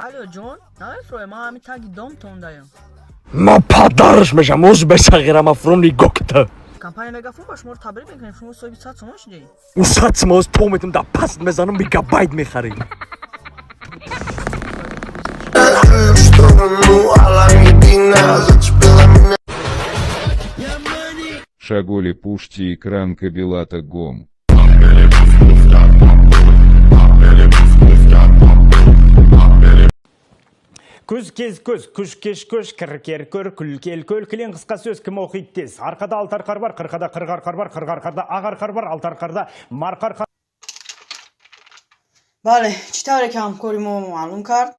الو جون نمیفروه ما همین تاگی دوم توندayım. ما پدرش میشم اوز بسغیرم افرونی گکته Kampanya megafon baş mor tabiri میکنیم شما سوی 100 sonuç değil. اون ساعت ما از تو میتونم در پست میزنم میگابایت میخریم Шаголи пушти экран кабелата гом. Көз кез көз, күш кеш көш, кір кер көр, күл кел көл, кілең қысқа сөз кім оқиды тез. Арқада алты арқар бар, қырқада қырық арқар бар, қырық арқарда ақ арқар бар, алты арқарда марқа арқар. بله چی طوره که همکاریمو معلوم کرد؟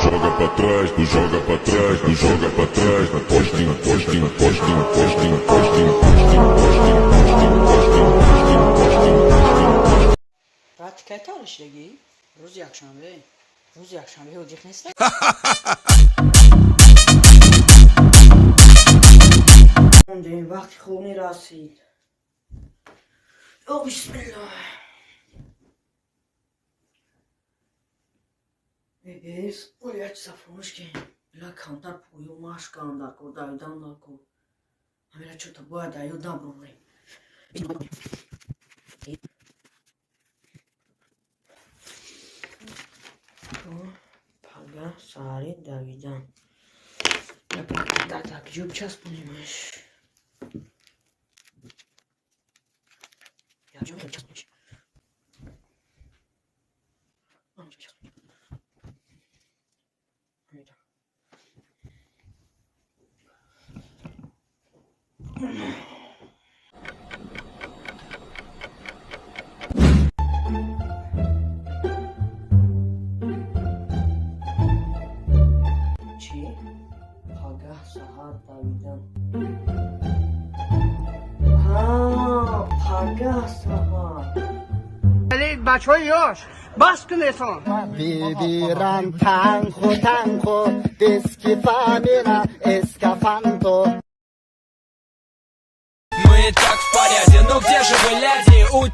Joga pra trás, tu joga pra trás, tu joga pra trás, na postinho, postinho, postinho, postinho, postinho, postinho, postinho, postinho, postinho, postinho, postinho. بعد که تارش لگی؟ روز یکشنبه اوجیخ نیست؟ این وقتی خونی رسید او بسم الله biz oraya saframış ki la kantar puyu maş kandar ko daydan la ko hamira çota bu adayo da problem paga sari davidan ya da tak yapacağız bunuymuş ya çok yapacağız چی؟ پگاه سهار دویدن ها پگاه سهار بچه های یاش بس کنیتون Viviran tanco deschi famina escafando. Мы так в порядке, ну где же вы, ляди?